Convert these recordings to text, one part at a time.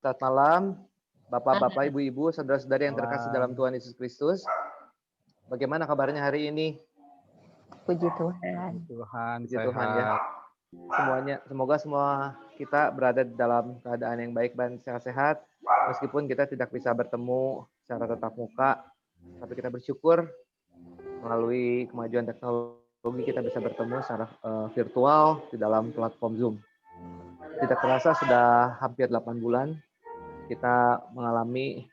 Selamat malam, Bapak-bapak, Ibu-ibu, saudara-saudari yang terkasih dalam Malam. Tuhan Yesus Kristus. Bagaimana kabarnya hari ini? Puji Tuhan. Puji Tuhan, Puji sehat. Tuhan ya. Semoga semua kita berada dalam keadaan yang baik dan sehat-sehat. Meskipun kita tidak bisa bertemu secara tatap muka, tapi kita bersyukur melalui kemajuan teknologi kita bisa bertemu secara virtual di dalam platform Zoom. Tidak terasa sudah hampir 8 bulan kita mengalami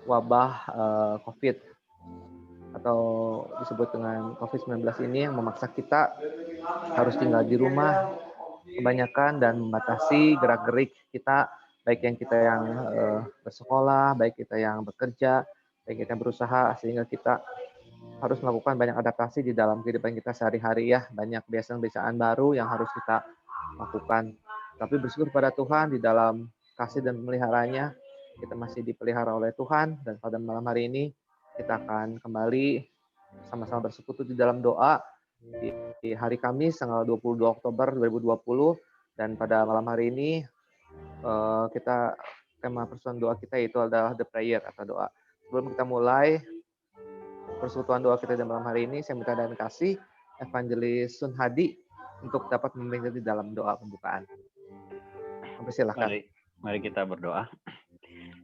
wabah COVID atau disebut dengan COVID-19 ini yang memaksa kita harus tinggal di rumah kebanyakan dan membatasi gerak-gerik kita, baik yang bersekolah, baik kita yang bekerja, baik kita yang berusaha, sehingga kita harus melakukan banyak adaptasi di dalam kehidupan kita sehari-hari ya, banyak kebiasaan-kebiasaan baru yang harus kita lakukan. Tapi bersyukur pada Tuhan di dalam kasih dan pemeliharanya, kita masih dipelihara oleh Tuhan, dan pada malam hari ini kita akan kembali sama-sama bersekutu di dalam doa di hari Kamis tanggal 22 Oktober 2020, dan pada malam hari ini tema persekutuan doa kita itu adalah The Prayer atau doa. Sebelum kita mulai persekutuan doa kita di malam hari ini, saya minta dan kasih Evangelis Sun Hadi untuk dapat memimpin di dalam doa pembukaan. Silakan. Mari kita berdoa.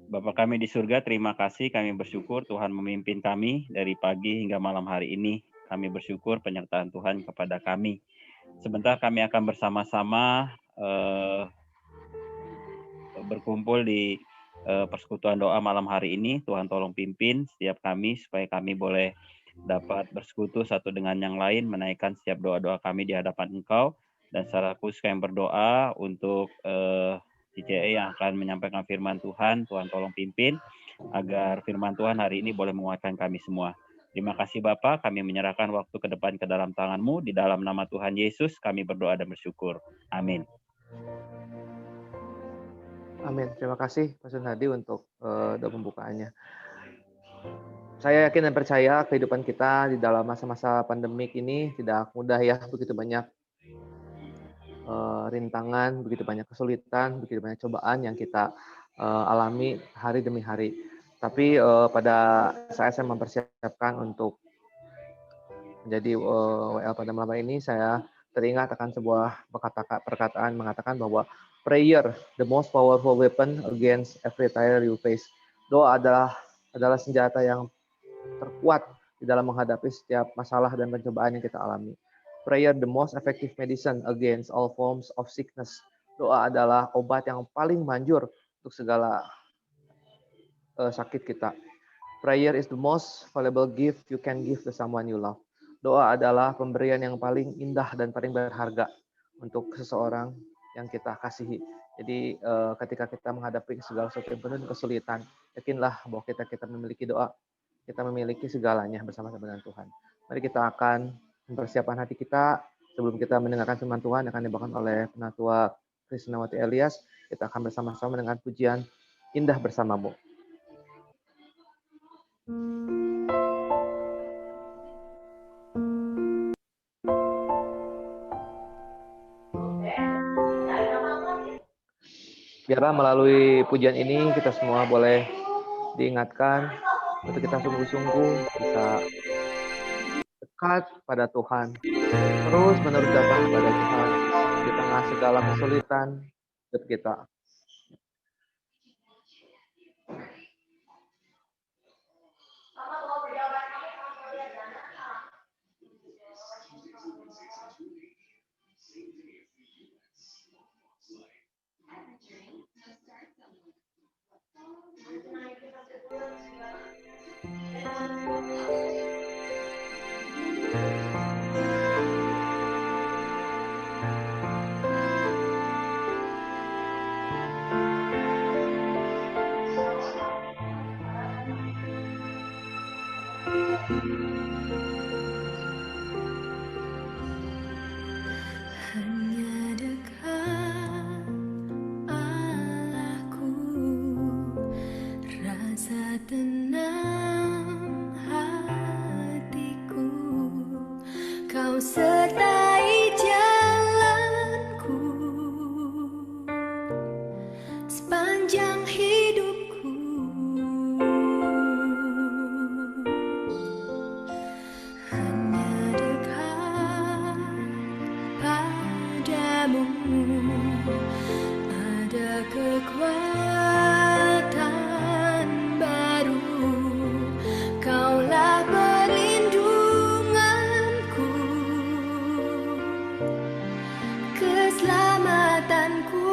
Bapa kami di surga, terima kasih, kami bersyukur Tuhan memimpin kami dari pagi hingga malam hari ini. Kami bersyukur penyertaan Tuhan kepada kami. Sebentar kami akan bersama-sama berkumpul di persekutuan doa malam hari ini. Tuhan tolong pimpin setiap kami supaya kami boleh dapat bersekutu satu dengan yang lain, menaikkan setiap doa-doa kami di hadapan Engkau. Dan secara khusus kami berdoa untuk CCE yang akan menyampaikan firman Tuhan. Tuhan tolong pimpin agar firman Tuhan hari ini boleh menguatkan kami semua. Terima kasih Bapa, kami menyerahkan waktu ke depan ke dalam tangan-Mu. Di dalam nama Tuhan Yesus kami berdoa dan bersyukur. Amin. Amin. Terima kasih Pak Sun Hadi untuk doa pembukaannya. Saya yakin dan percaya kehidupan kita di dalam masa-masa pandemik ini tidak mudah ya, begitu banyak rintangan, begitu banyak kesulitan, begitu banyak cobaan yang kita alami hari demi hari. Tapi pada saat saya mempersiapkan untuk menjadi WL pada malam ini, saya teringat akan sebuah perkataan mengatakan bahwa prayer, the most powerful weapon against every trial you face. Doa adalah senjata yang terkuat di dalam menghadapi setiap masalah dan pencobaan yang kita alami. Prayer, the most effective medicine against all forms of sickness. Doa adalah obat yang paling manjur untuk segala sakit kita. Prayer is the most valuable gift you can give to someone you love. Doa adalah pemberian yang paling indah dan paling berharga untuk seseorang yang kita kasihi. Jadi ketika kita menghadapi segala sesuatu yang penuh kesulitan, yakinlah bahwa kita memiliki doa. Kita memiliki segalanya bersama-sama dengan Tuhan. Mari kita akan mempersiapkan hati kita sebelum kita mendengarkan firman Tuhan yang akan dibawakan oleh Penatua Krisnawati Elias. Kita akan bersama-sama dengan pujian Indah Bersamamu. Biarlah melalui pujian ini kita semua boleh diingatkan untuk kita sungguh-sungguh bisa dekat pada Tuhan, terus menerus datang kepada Tuhan di tengah segala kesulitan hidup kita. sepanjang hidupku. Hanya dekat padamu, ada kekuatan baru. Kaulah perlindunganku, keselamatanku.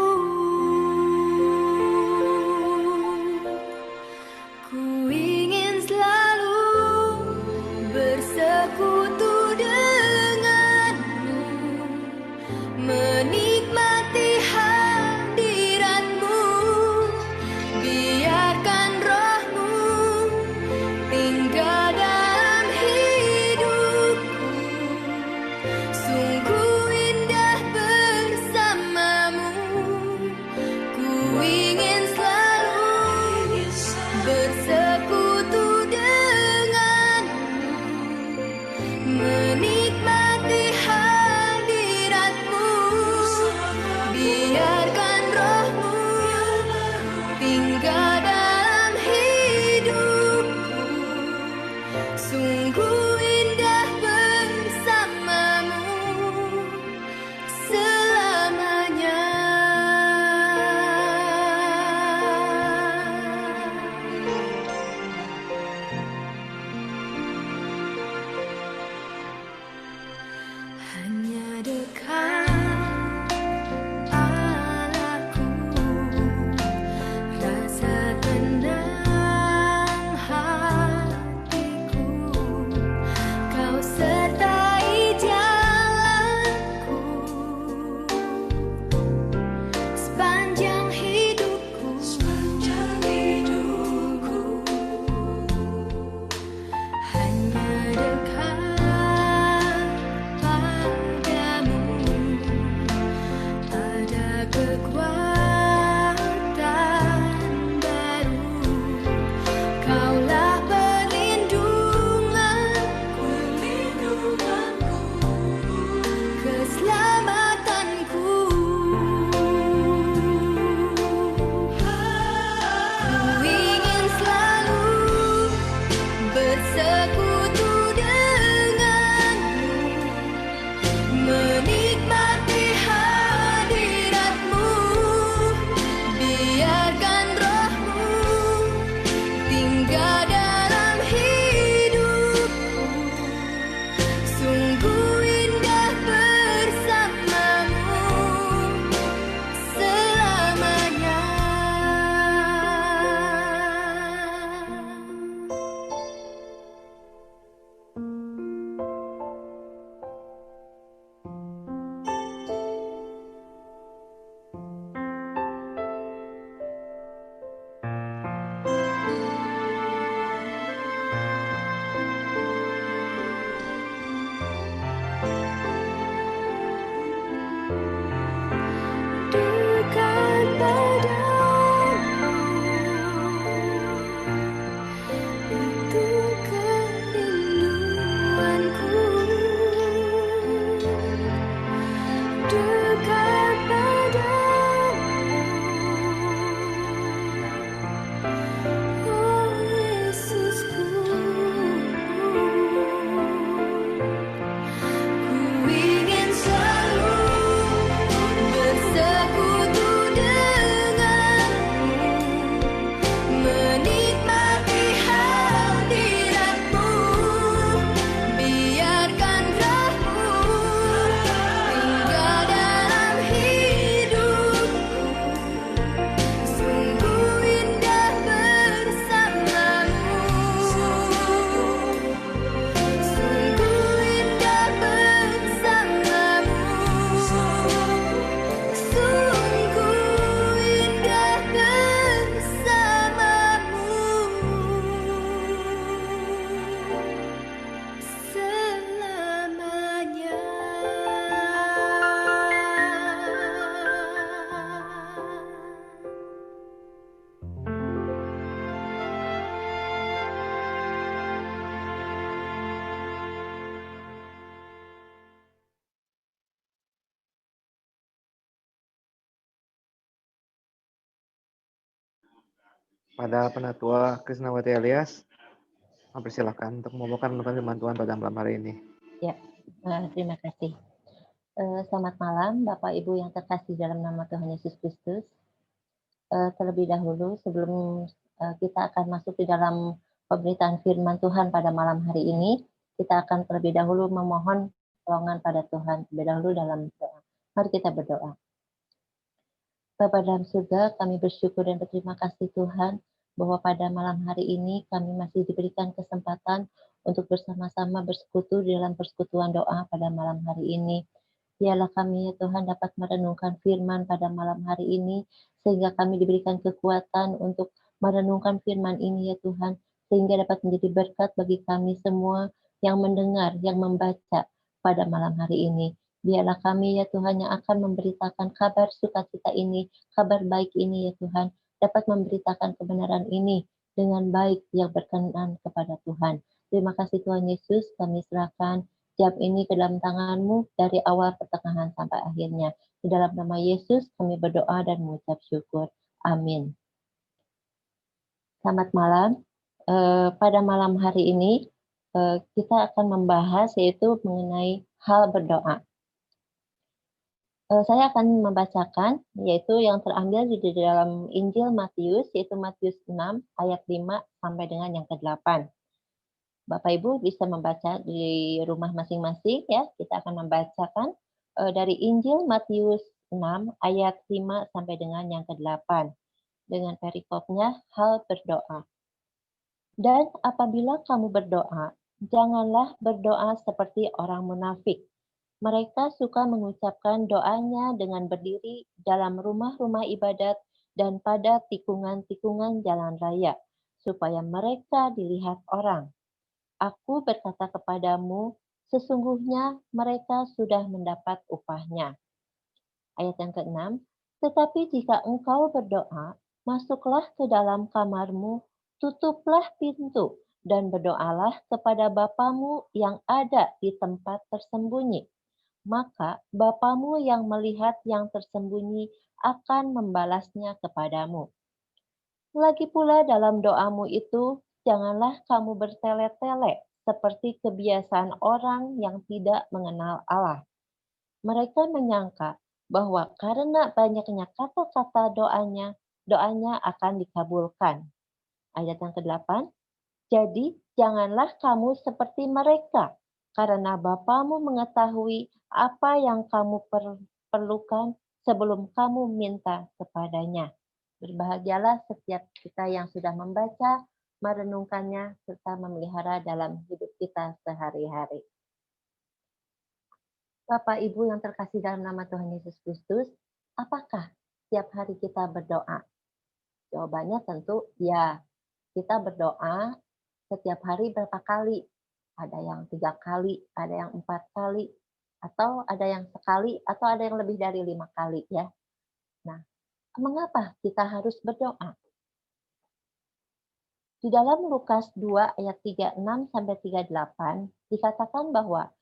Pada Penatua Krisnawati Alias, mempersilahkan untuk membawakan firman Tuhan pada malam hari ini. Ya, terima kasih. Selamat malam, Bapak Ibu yang terkasih dalam nama Tuhan Yesus Kristus. Terlebih dahulu, sebelum kita akan masuk di dalam pemberitaan firman Tuhan pada malam hari ini, kita akan terlebih dahulu memohon pertolongan pada Tuhan. Terlebih dahulu dalam doa. Mari kita berdoa. Bapa dalam surga, kami bersyukur dan berterima kasih Tuhan bahwa pada malam hari ini kami masih diberikan kesempatan untuk bersama-sama bersekutu di dalam persekutuan doa pada malam hari ini. Biarlah kami ya Tuhan dapat merenungkan firman pada malam hari ini, sehingga kami diberikan kekuatan untuk merenungkan firman ini ya Tuhan, sehingga dapat menjadi berkat bagi kami semua yang mendengar, yang membaca pada malam hari ini. Biarlah kami ya Tuhan yang akan memberitakan kabar sukacita ini, kabar baik ini ya Tuhan, dapat memberitakan kebenaran ini dengan baik yang berkenan kepada Tuhan. Terima kasih Tuhan Yesus, kami serahkan jam ini ke dalam tangan-Mu dari awal pertengahan sampai akhirnya. Di dalam nama Yesus kami berdoa dan mengucap syukur. Amin. Selamat malam. Pada malam hari ini kita akan membahas yaitu mengenai hal berdoa. Saya akan membacakan yaitu yang terambil di dalam Injil Matius, yaitu Matius 6 ayat 5 sampai dengan yang ke-8. Bapak Ibu bisa membaca di rumah masing-masing ya. Kita akan membacakan dari Injil Matius 6 ayat 5 sampai dengan yang ke-8 dengan perikopnya hal berdoa. Dan apabila kamu berdoa, janganlah berdoa seperti orang munafik. Mereka suka mengucapkan doanya dengan berdiri dalam rumah-rumah ibadat dan pada tikungan-tikungan jalan raya, supaya mereka dilihat orang. Aku berkata kepadamu, sesungguhnya mereka sudah mendapat upahnya. Ayat yang ke-6, tetapi jika engkau berdoa, masuklah ke dalam kamarmu, tutuplah pintu, dan berdoalah kepada Bapamu yang ada di tempat tersembunyi. Maka Bapamu yang melihat yang tersembunyi akan membalasnya kepadamu. Lagi pula dalam doamu itu, janganlah kamu bertele-tele seperti kebiasaan orang yang tidak mengenal Allah. Mereka menyangka bahwa karena banyaknya kata-kata doanya akan dikabulkan. Ayat yang ke-8, jadi janganlah kamu seperti mereka, karena Bapamu mengetahui apa yang kamu perlukan sebelum kamu minta kepadanya. Berbahagialah setiap kita yang sudah membaca, merenungkannya, serta memelihara dalam hidup kita sehari-hari. Bapak Ibu yang terkasih dalam nama Tuhan Yesus Kristus, apakah setiap hari kita berdoa? Jawabannya tentu ya. Kita berdoa setiap hari berapa kali? Ada yang 3 kali, ada yang 4 kali, atau ada yang sekali, atau ada yang lebih dari 5 kali ya. Nah, mengapa kita harus berdoa? Di dalam Lukas 2 ayat 36 sampai 38 dikatakan bahwa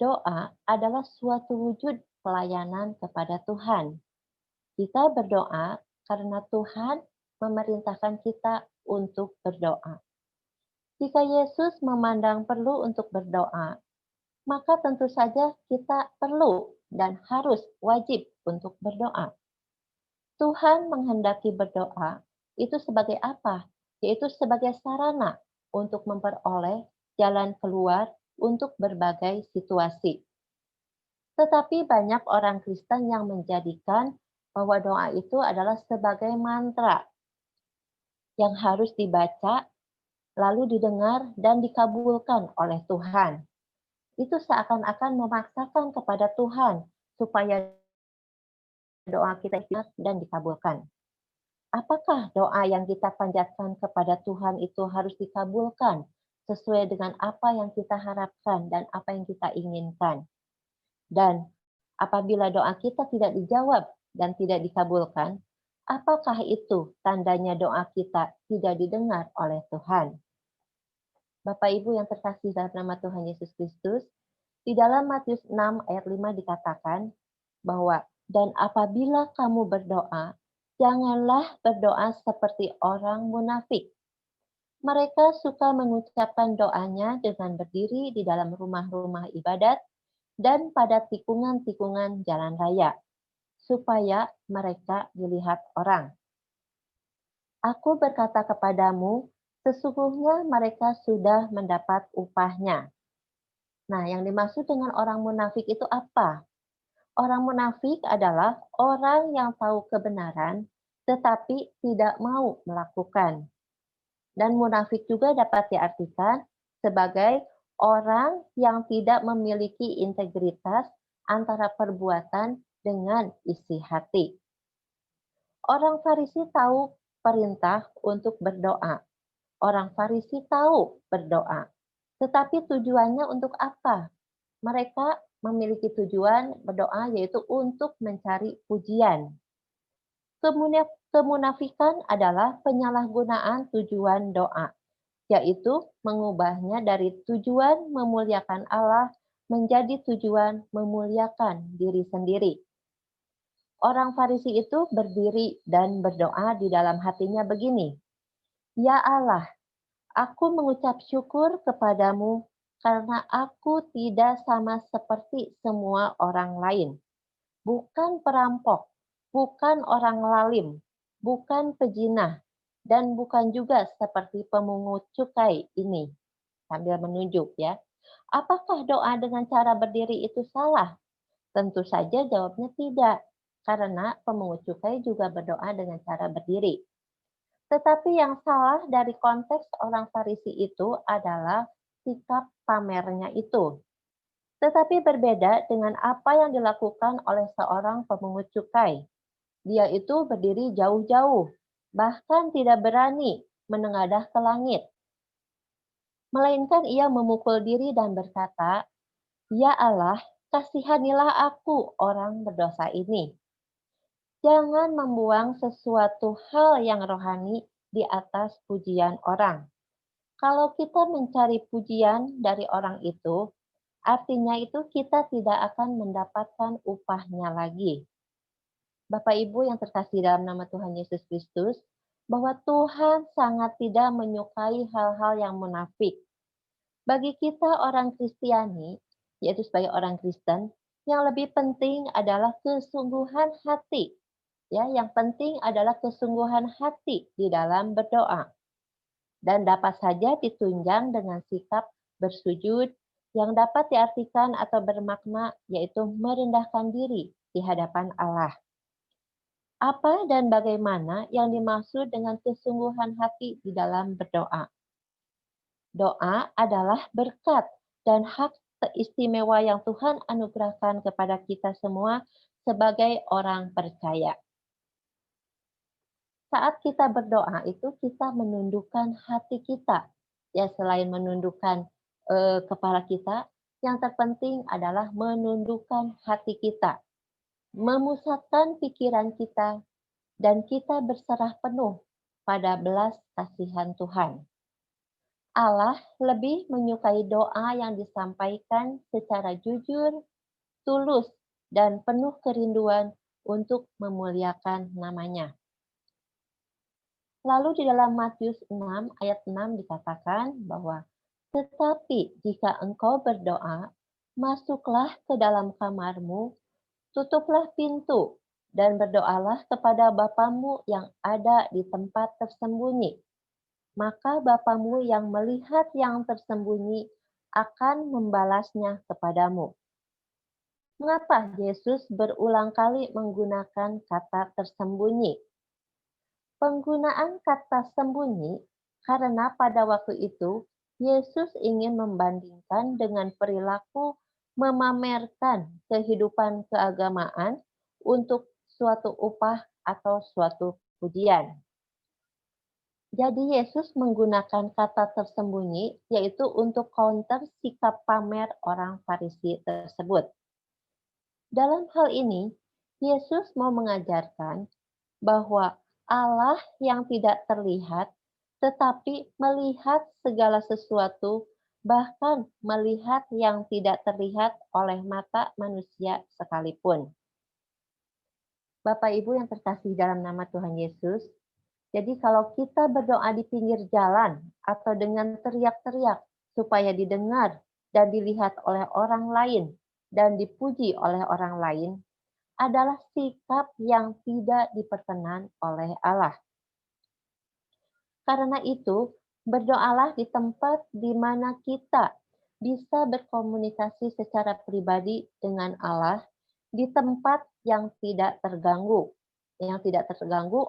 doa adalah suatu wujud pelayanan kepada Tuhan. Kita berdoa karena Tuhan memerintahkan kita untuk berdoa. Jika Yesus memandang perlu untuk berdoa, maka tentu saja kita perlu dan harus wajib untuk berdoa. Tuhan menghendaki berdoa itu sebagai apa? Yaitu sebagai sarana untuk memperoleh jalan keluar untuk berbagai situasi. Tetapi banyak orang Kristen yang menjadikan bahwa doa itu adalah sebagai mantra yang harus dibaca, lalu didengar dan dikabulkan oleh Tuhan. Itu seakan-akan memaksakan kepada Tuhan supaya doa kita dan dikabulkan. Apakah doa yang kita panjatkan kepada Tuhan itu harus dikabulkan sesuai dengan apa yang kita harapkan dan apa yang kita inginkan? Dan apabila doa kita tidak dijawab dan tidak dikabulkan, apakah itu tandanya doa kita tidak didengar oleh Tuhan? Bapak Ibu yang terkasih dalam nama Tuhan Yesus Kristus, di dalam Matius 6 ayat 5 dikatakan bahwa dan apabila kamu berdoa, Janganlah berdoa seperti orang munafik. Mereka suka mengucapkan doanya dengan berdiri di dalam rumah-rumah ibadat dan pada tikungan-tikungan jalan raya, supaya mereka dilihat orang. Aku berkata kepadamu, sesungguhnya mereka sudah mendapat upahnya. Nah, yang dimaksud dengan orang munafik itu apa? Orang munafik adalah orang yang tahu kebenaran tetapi tidak mau melakukan. Dan munafik juga dapat diartikan sebagai orang yang tidak memiliki integritas antara perbuatan dengan isi hati. Orang Farisi tahu perintah untuk berdoa. Orang Farisi tahu berdoa. Tetapi tujuannya untuk apa? Mereka memiliki tujuan berdoa yaitu untuk mencari pujian. Kemunafikan adalah penyalahgunaan tujuan doa, yaitu mengubahnya dari tujuan memuliakan Allah menjadi tujuan memuliakan diri sendiri. Orang Farisi itu berdiri dan berdoa di dalam hatinya begini, "Ya Allah, aku mengucap syukur kepadamu karena aku tidak sama seperti semua orang lain. Bukan perampok, bukan orang lalim, bukan pejinah, dan bukan juga seperti pemungut cukai ini." Sambil menunjuk ya. Apakah doa dengan cara berdiri itu salah? Tentu saja jawabnya tidak. Karena pemungut cukai juga berdoa dengan cara berdiri. Tetapi yang salah dari konteks orang Farisi itu adalah sikap pamernya itu. Tetapi berbeda dengan apa yang dilakukan oleh seorang pemungut cukai. Dia itu berdiri jauh-jauh, bahkan tidak berani menengadah ke langit. Melainkan ia memukul diri dan berkata, "Ya Allah, kasihanilah aku orang berdosa ini." Jangan membuang sesuatu hal yang rohani di atas pujian orang. Kalau kita mencari pujian dari orang itu, artinya itu kita tidak akan mendapatkan upahnya lagi. Bapak Ibu yang terkasih dalam nama Tuhan Yesus Kristus, bahwa Tuhan sangat tidak menyukai hal-hal yang munafik. Bagi kita orang Kristiani, yaitu sebagai orang Kristen, yang lebih penting adalah kesungguhan hati. Ya, yang penting adalah kesungguhan hati di dalam berdoa. Dan dapat saja ditunjang dengan sikap bersujud yang dapat diartikan atau bermakna yaitu merendahkan diri di hadapan Allah. Apa dan bagaimana yang dimaksud dengan kesungguhan hati di dalam berdoa? Doa adalah berkat dan hak istimewa yang Tuhan anugerahkan kepada kita semua sebagai orang percaya. Saat kita berdoa itu kita menundukkan hati kita. Ya, selain menundukkan kepala kita, yang terpenting adalah menundukkan hati kita. Memusatkan pikiran kita dan kita berserah penuh pada belas kasihan Tuhan. Allah lebih menyukai doa yang disampaikan secara jujur, tulus, dan penuh kerinduan untuk memuliakan namanya. Lalu di dalam Matius 6 ayat 6 dikatakan bahwa tetapi jika engkau berdoa, masuklah ke dalam kamarmu, tutuplah pintu, dan berdoalah kepada Bapamu yang ada di tempat tersembunyi. Maka Bapamu yang melihat yang tersembunyi akan membalasnya kepadamu. Mengapa Yesus berulang kali menggunakan kata tersembunyi? Penggunaan kata sembunyi karena pada waktu itu Yesus ingin membandingkan dengan perilaku memamerkan kehidupan keagamaan untuk suatu upah atau suatu pujian. Jadi Yesus menggunakan kata tersembunyi yaitu untuk counter sikap pamer orang Farisi tersebut. Dalam hal ini, Yesus mau mengajarkan bahwa Allah yang tidak terlihat, tetapi melihat segala sesuatu, bahkan melihat yang tidak terlihat oleh mata manusia sekalipun. Bapak Ibu yang terkasih dalam nama Tuhan Yesus, jadi kalau kita berdoa di pinggir jalan atau dengan teriak-teriak supaya didengar dan dilihat oleh orang lain dan dipuji oleh orang lain, adalah sikap yang tidak diperkenan oleh Allah. Karena itu, berdoalah di tempat di mana kita bisa berkomunikasi secara pribadi dengan Allah, di tempat yang tidak terganggu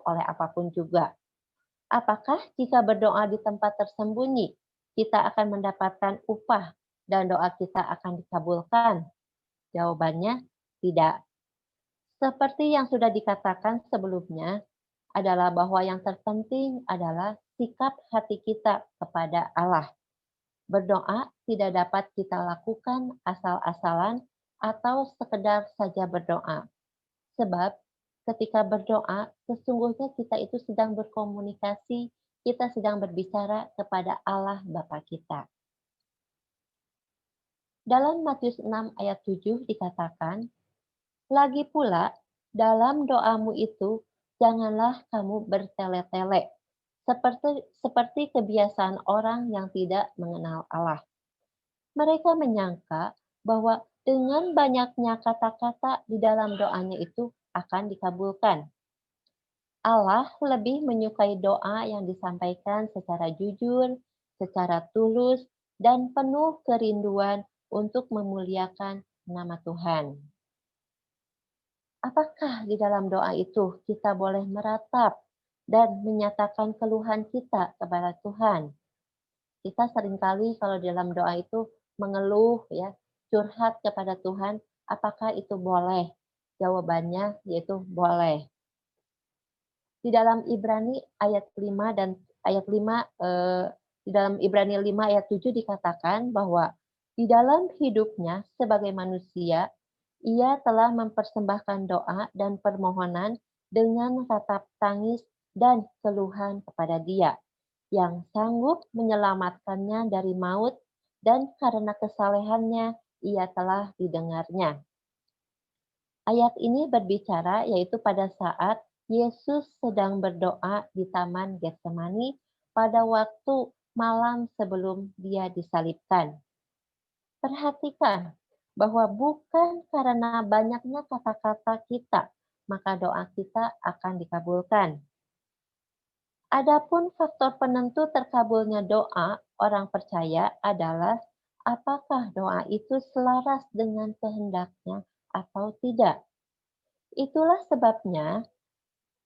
oleh apapun juga. Apakah jika berdoa di tempat tersembunyi, kita akan mendapatkan upah dan doa kita akan dikabulkan? Jawabannya tidak. Seperti yang sudah dikatakan sebelumnya, adalah bahwa yang terpenting adalah sikap hati kita kepada Allah. Berdoa tidak dapat kita lakukan asal-asalan atau sekedar saja berdoa. Sebab ketika berdoa, sesungguhnya kita itu sedang berkomunikasi, kita sedang berbicara kepada Allah Bapa kita. Dalam Matius 6 ayat 7 dikatakan, lagi pula dalam doamu itu janganlah kamu bertele-tele, seperti kebiasaan orang yang tidak mengenal Allah. Mereka menyangka bahwa dengan banyaknya kata-kata di dalam doanya itu akan dikabulkan. Allah lebih menyukai doa yang disampaikan secara jujur, secara tulus, dan penuh kerinduan untuk memuliakan nama Tuhan. Apakah di dalam doa itu kita boleh meratap dan menyatakan keluhan kita kepada Tuhan? Kita seringkali kalau dalam doa itu mengeluh ya, curhat kepada Tuhan, apakah itu boleh? Jawabannya yaitu boleh. Di dalam Ibrani ayat 5 dan ayat 5 di dalam Ibrani 5 ayat 7 dikatakan bahwa di dalam hidupnya sebagai manusia ia telah mempersembahkan doa dan permohonan dengan ratap tangis dan keluhan kepada Dia yang sanggup menyelamatkannya dari maut, dan karena kesalehannya ia telah didengarnya. Ayat ini berbicara yaitu pada saat Yesus sedang berdoa di Taman Getsemani pada waktu malam sebelum Dia disalibkan. Perhatikan bahwa bukan karena banyaknya kata-kata kita, maka doa kita akan dikabulkan. Adapun faktor penentu terkabulnya doa orang percaya adalah apakah doa itu selaras dengan kehendaknya atau tidak. Itulah sebabnya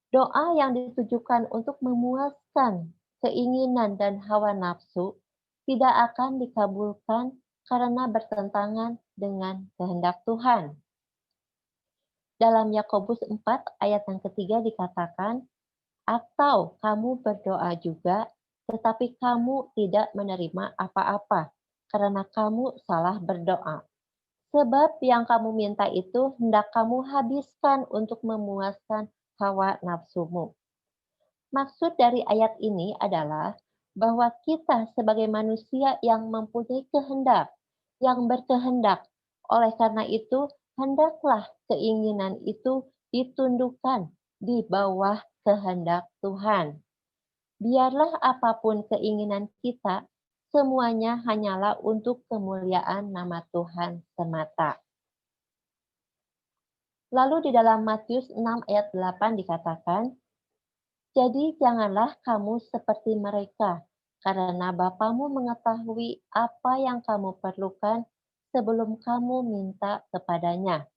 doa yang ditujukan untuk memuaskan keinginan dan hawa nafsu tidak akan dikabulkan karena bertentangan dengan kehendak Tuhan. Dalam Yakobus 4 ayat yang ketiga dikatakan, atau kamu berdoa juga, tetapi kamu tidak menerima apa-apa, karena kamu salah berdoa. Sebab yang kamu minta itu hendak kamu habiskan untuk memuaskan hawa nafsumu. Maksud dari ayat ini adalah bahwa kita sebagai manusia yang mempunyai kehendak, yang berkehendak. Oleh karena itu, hendaklah keinginan itu ditundukkan di bawah kehendak Tuhan. Biarlah apapun keinginan kita, semuanya hanyalah untuk kemuliaan nama Tuhan semata. Lalu di dalam Matius 6 ayat 8 dikatakan, jadi janganlah kamu seperti mereka, karena Bapamu mengetahui apa yang kamu perlukan sebelum kamu minta kepadanya.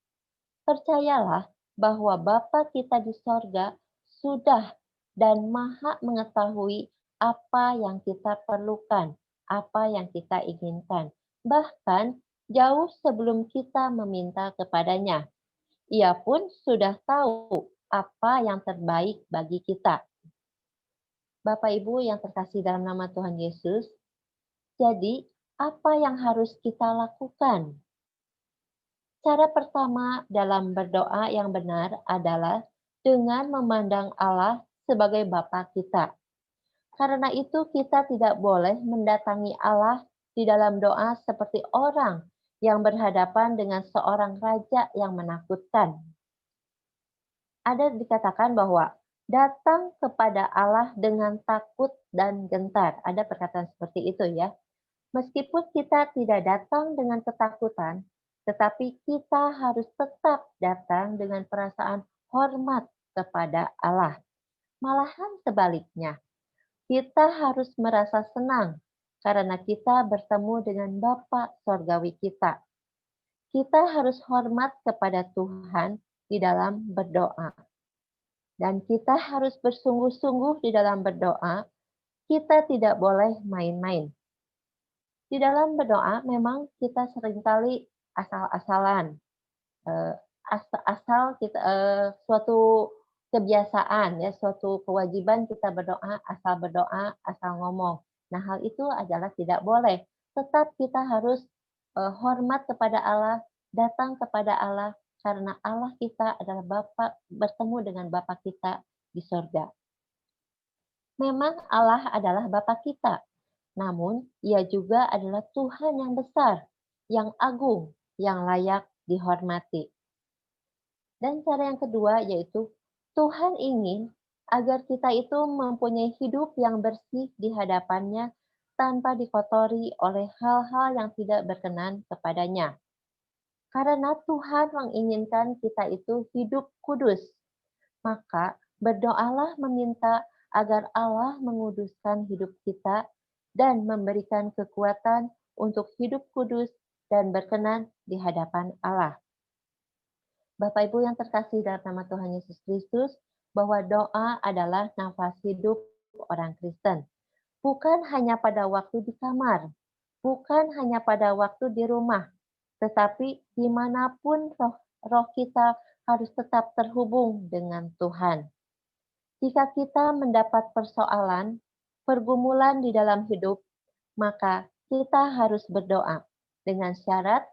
Percayalah bahwa Bapa kita di sorga sudah dan maha mengetahui apa yang kita perlukan, apa yang kita inginkan. Bahkan jauh sebelum kita meminta kepadanya. Ia pun sudah tahu apa yang terbaik bagi kita. Bapak Ibu yang terkasih dalam nama Tuhan Yesus, jadi apa yang harus kita lakukan? Cara pertama dalam berdoa yang benar adalah dengan memandang Allah sebagai Bapa kita. Karena itu kita tidak boleh mendatangi Allah di dalam doa seperti orang yang berhadapan dengan seorang raja yang menakutkan. ada dikatakan bahwa datang kepada Allah dengan takut dan gentar. Ada perkataan seperti itu ya. Meskipun kita tidak datang dengan ketakutan, tetapi kita harus tetap datang dengan perasaan hormat kepada Allah. Malahan sebaliknya, kita harus merasa senang karena kita bertemu dengan Bapa Sorgawi kita. Kita harus hormat kepada Tuhan di dalam berdoa. Dan kita harus bersungguh-sungguh di dalam berdoa. Kita tidak boleh main-main. Di dalam berdoa memang kita seringkali asal-asalan. Asal kita suatu kebiasaan ya, suatu kewajiban kita berdoa, asal ngomong. Nah, hal itu adalah tidak boleh. Tetap kita harus hormat kepada Allah, datang kepada Allah karena Allah kita adalah Bapa, bertemu dengan Bapa kita di sorga. Memang Allah adalah Bapa kita, namun Ia juga adalah Tuhan yang besar, yang agung, yang layak dihormati. Dan cara yang kedua yaitu Tuhan ingin agar kita itu mempunyai hidup yang bersih di hadapannya tanpa dikotori oleh hal-hal yang tidak berkenan kepadanya. Karena Tuhan menginginkan kita itu hidup kudus, maka berdoalah meminta agar Allah menguduskan hidup kita dan memberikan kekuatan untuk hidup kudus dan berkenan di hadapan Allah. Bapak Ibu yang terkasih dalam nama Tuhan Yesus Kristus, bahwa doa adalah nafas hidup orang Kristen. Bukan hanya pada waktu di kamar, bukan hanya pada waktu di rumah, tetapi dimanapun roh kita harus tetap terhubung dengan Tuhan. Jika kita mendapat persoalan, pergumulan di dalam hidup, maka kita harus berdoa dengan syarat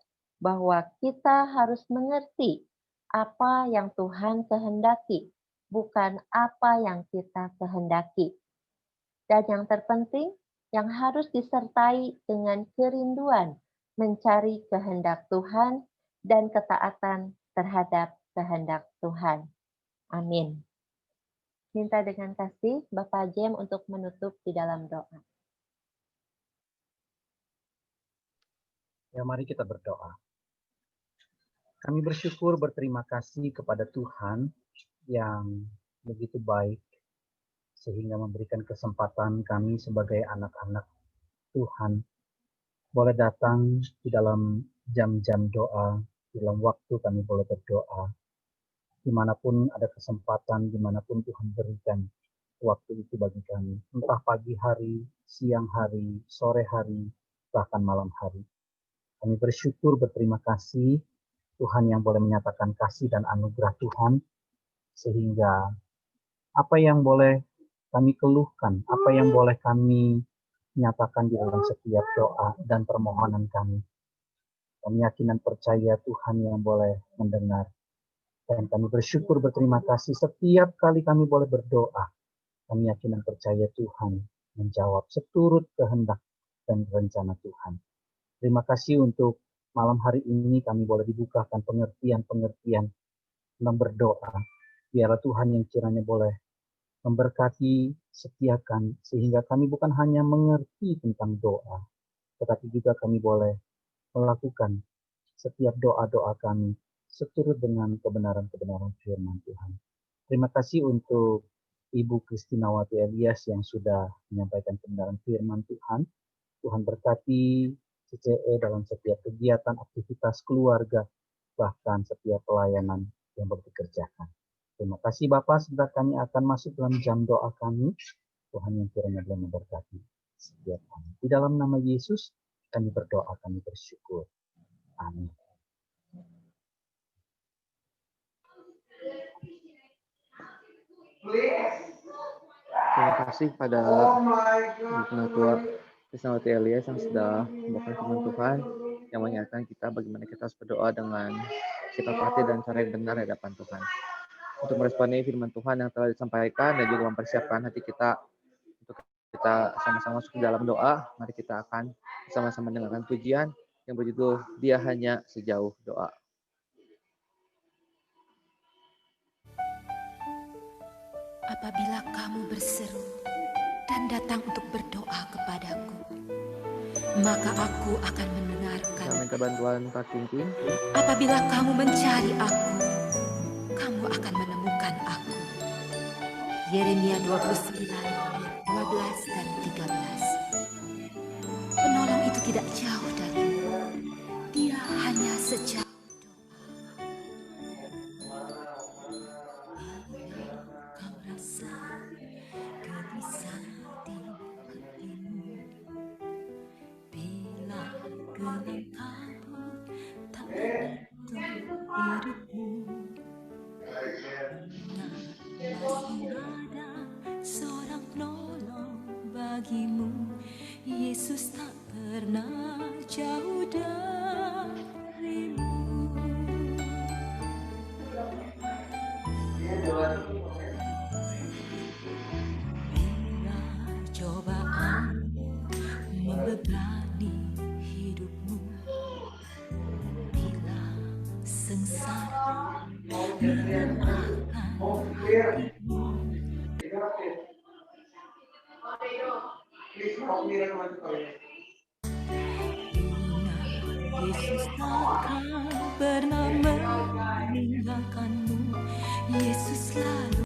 bahwa kita harus mengerti apa yang Tuhan kehendaki, bukan apa yang kita kehendaki. Dan yang terpenting, yang harus disertai dengan kerinduan mencari kehendak Tuhan dan ketaatan terhadap kehendak Tuhan. Amin. Minta dengan kasih Bapak Jem untuk menutup di dalam doa. Ya, mari kita berdoa. Kami bersyukur, berterima kasih kepada Tuhan yang begitu baik sehingga memberikan kesempatan kami sebagai anak-anak Tuhan boleh datang di dalam jam-jam doa, di dalam waktu kami boleh berdoa. Dimanapun ada kesempatan, dimanapun Tuhan berikan waktu itu bagi kami. Entah pagi hari, siang hari, sore hari, bahkan malam hari. Kami bersyukur, berterima kasih Tuhan yang boleh menyatakan kasih dan anugerah Tuhan, sehingga apa yang boleh kami keluhkan, apa yang boleh kami nyatakan di dalam setiap doa dan permohonan kami. Kami yakin dan percaya Tuhan yang boleh mendengar. Dan kami bersyukur, berterima kasih setiap kali kami boleh berdoa. Kami yakin dan percaya Tuhan menjawab seturut kehendak dan rencana Tuhan. Terima kasih untuk malam hari ini kami boleh dibukakan pengertian-pengertian tentang berdoa. Biarlah Tuhan yang kiranya boleh memberkati, setiakan, sehingga kami bukan hanya mengerti tentang doa, tetapi juga kami boleh melakukan setiap doa-doa kami seturut dengan kebenaran-kebenaran firman Tuhan. Terima kasih untuk Ibu Kristinawati Elias yang sudah menyampaikan kebenaran firman Tuhan. Tuhan berkati CCE dalam setiap kegiatan, aktivitas keluarga, bahkan setiap pelayanan yang boleh dikerjakan. Terima kasih Bapak, sebentar kami akan masuk dalam jam doa kami. Tuhan yang kiranya boleh memberkati setiap kami. Di dalam nama Yesus kami berdoa, kami bersyukur. Amin. Terima kasih pada Penatua Kristinawati Elias yang sudah membawakan firman Tuhan, yang mengingatkan kita bagaimana kita harus berdoa dengan sikap hati dan cara yang benar di hadapan Tuhan. Untuk meresponi firman Tuhan yang telah disampaikan dan juga mempersiapkan hati kita untuk kita sama-sama masuk ke dalam doa, mari kita akan sama-sama mendengarkan pujian yang berjudul Dia Hanya Sejauh Doa. apabila kamu berseru dan datang untuk berdoa kepadaku, maka aku akan mendengarkan. Saya minta bantuan Kak Tintin. Apabila kamu mencari aku, kamu akan menemukan aku. Yeremia 29 ayat 12 dan 13. Penolong itu tidak jauh darimu, dia hanya sejauh kau rasa gelisah di hatimu, bila gelap kabut tak menentu hidupmu, ingat masih ada seorang penolong bagimu. Yesus tak pernah jauh darimu. Bila cobaan membebani hidupmu, bila sengsara melemahkan hatimu, ingat Yesus takkan pernah meninggalkanmu. Yesus selalu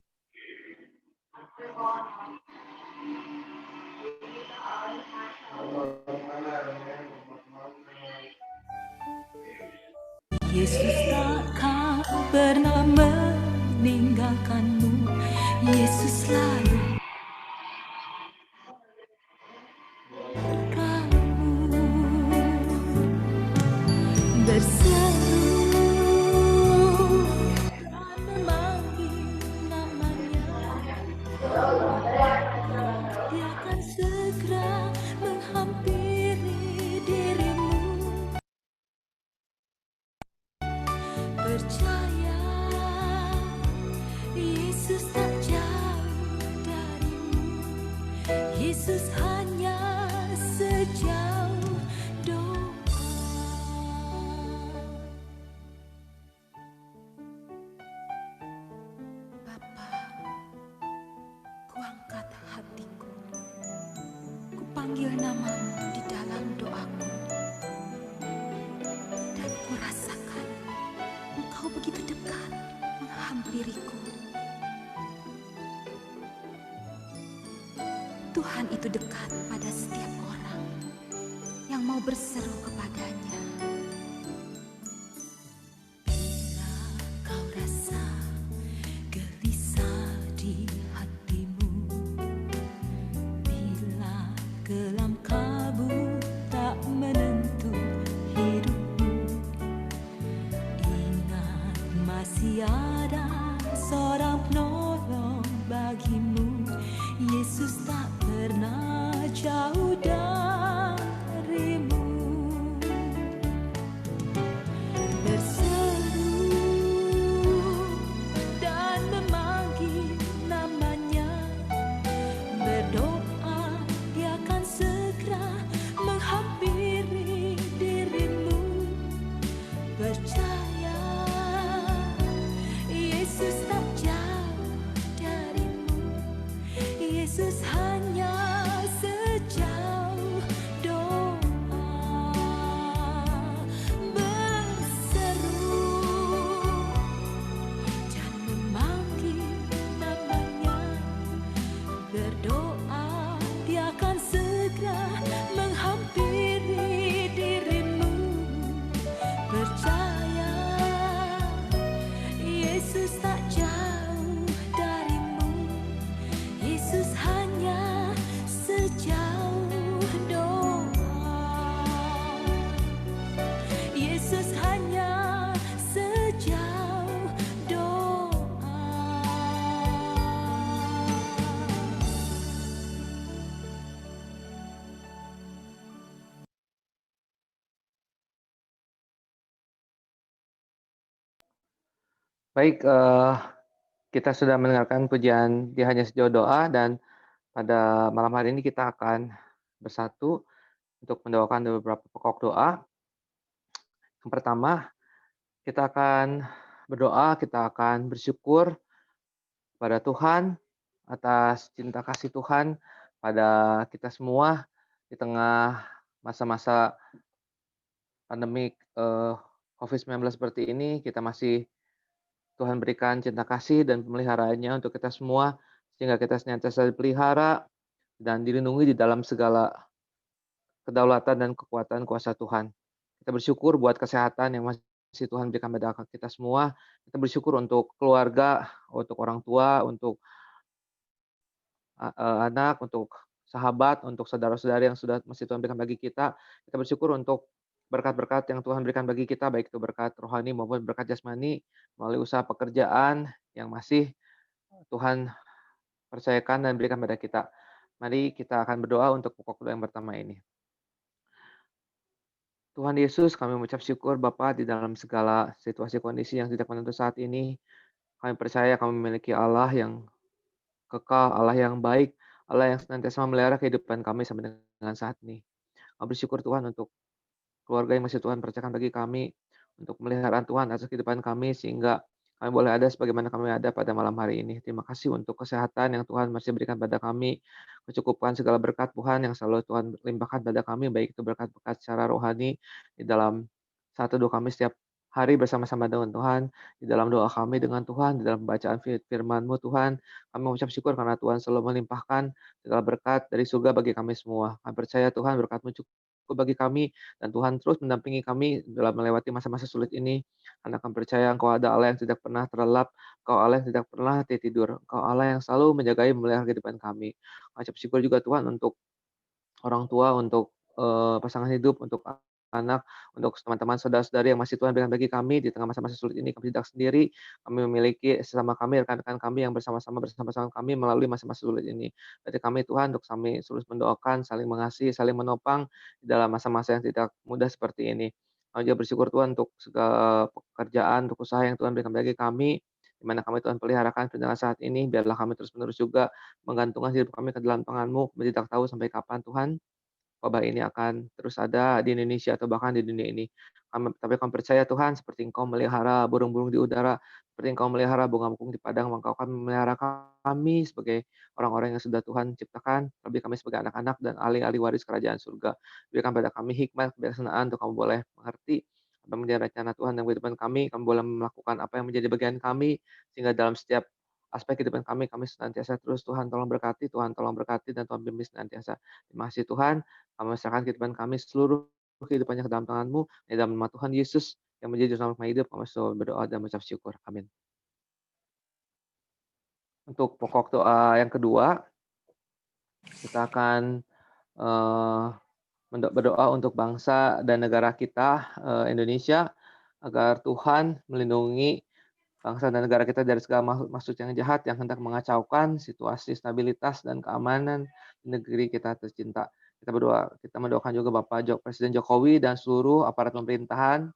Yesus takkan pernah meninggalkanmu. Yesus selalu kamu berseru dan memanggil namanya. Dia akan segera menghampiri dirimu. Percaya, Yesus tak jauh darimu. Yesus hanya sejauh doa. Bapa, kuangkat hatiku, kupanggil namamu di dalam doaku, dan kurasakan Engkau begitu dekat menghampiriku. Tuhan itu dekat pada setiap orang yang mau berseru kepadanya. Bila kau rasa gelisah di hatimu, bila kelam kabut tak menentu hidupmu, ingat masih ada seorang penolong bagimu. Yesus tak pernah jauh darimu. Berseru dan memanggil namanya, berdoa dia akan segera menghampiri dirimu. Percaya, Yesus tak jauh darimu. Yesus hanya sejauh doa. Berseru dan memanggil namanya, berdoa dia akan segera menghampiri dirimu. Percaya, Yesus tak jauh darimu. Yesus hanya sejauh doa. Yesus hanya sejauh doa. Baik, kita sudah mendengarkan pujian Dia Hanya Sejauh Doa, dan pada malam hari ini kita akan bersatu untuk mendoakan beberapa pokok doa. Yang pertama, kita akan berdoa, kita akan bersyukur pada Tuhan atas cinta kasih Tuhan pada kita semua di tengah masa-masa pandemik COVID-19 seperti ini. Kita masih Tuhan berikan cinta kasih dan pemeliharaannya untuk kita semua, sehingga kita senantiasa dipelihara dan dilindungi di dalam segala kedaulatan dan kekuatan kuasa Tuhan. Kita bersyukur buat kesehatan yang masih Tuhan berikan pada kita semua. Kita bersyukur untuk keluarga, untuk orang tua, untuk anak, untuk sahabat, untuk saudara-saudari yang sudah masih Tuhan berikan bagi kita. Kita bersyukur untuk berkat-berkat yang Tuhan berikan bagi kita, baik itu berkat rohani maupun berkat jasmani, melalui usaha pekerjaan yang masih Tuhan percayakan dan berikan pada kita. Mari kita akan berdoa untuk pokok doa yang pertama ini. Tuhan Yesus, kami mengucap syukur Bapa di dalam segala situasi kondisi yang tidak menentu saat ini. Kami percaya kami memiliki Allah yang kekal, Allah yang baik, Allah yang senantiasa memelihara kehidupan kami sampai dengan saat ini. Kami bersyukur Tuhan untuk keluarga yang masih Tuhan percayakan bagi kami, untuk pemeliharaan Tuhan atas kehidupan kami, sehingga kami boleh ada sebagaimana kami ada pada malam hari ini. Terima kasih untuk kesehatan yang Tuhan masih berikan pada kami, kecukupan segala berkat Tuhan yang selalu Tuhan limpahkan pada kami, baik itu berkat-berkat secara rohani di dalam satu doa kami setiap hari bersama-sama dengan Tuhan, di dalam doa kami dengan Tuhan, di dalam pembacaan firman-Mu Tuhan. Kami mengucap syukur karena Tuhan selalu melimpahkan segala berkat dari surga bagi kami semua. Kami percaya Tuhan berkat-Mu cukup bagi kami, dan Tuhan terus mendampingi kami dalam melewati masa-masa sulit ini. Karena kami percaya Engkau ada Allah yang tidak pernah terlelap, Engkau Allah yang tidak pernah tidur, Engkau Allah yang selalu menjagai memelihara kehidupan kami. Kami ucap syukur juga Tuhan untuk orang tua, untuk pasangan hidup, untuk anak, untuk teman-teman saudara-saudari yang masih Tuhan berikan bagi kami di tengah masa-masa sulit ini. Kami tidak sendiri, kami memiliki sesama kami, rekan-rekan kami yang bersama-sama kami melalui masa-masa sulit ini. Dari kami Tuhan, untuk kami terus mendoakan, saling mengasihi, saling menopang di dalam masa-masa yang tidak mudah seperti ini. Kami juga bersyukur Tuhan untuk segala pekerjaan, untuk usaha yang Tuhan berikan bagi kami, di mana kami Tuhan peliharakan pada saat ini. Biarlah kami terus-menerus juga menggantungkan hidup kami ke dalam tangan-Mu. Kami tidak tahu sampai kapan Tuhan wabah ini akan terus ada di Indonesia atau bahkan di dunia ini. Tapi kami percaya Tuhan, seperti Engkau melihara burung-burung di udara, seperti Engkau melihara bunga mekung di padang, maka Engkau akan memelihara kami sebagai orang-orang yang sudah Tuhan ciptakan, terlebih kami sebagai anak-anak dan ahli-ahli waris kerajaan surga. Berikan pada kami hikmat, kebijaksanaan untuk kami boleh mengerti apa yang menjadi rencana Tuhan dalam kehidupan kami boleh melakukan apa yang menjadi bagian kami, sehingga dalam setiap aspek kehidupan kami senantiasa terus Tuhan tolong berkati, Tuhan tolong berkati, dan Tuhan bimbing senantiasa. Terima kasih Tuhan. Kami serahkan kehidupan kami seluruh kehidupannya ke dalam tangan-Mu, di dalam nama Tuhan Yesus yang menjadi juru selamat hidup. Kami selalu berdoa dan mengucap syukur. Amin. Untuk pokok doa yang kedua, kita akan berdoa untuk bangsa dan negara kita, Indonesia, agar Tuhan melindungi bangsa dan negara kita dari segala maksud yang jahat yang hendak mengacaukan situasi stabilitas dan keamanan di negeri kita tercinta. Kita mendoakan juga Presiden Jokowi dan seluruh aparat pemerintahan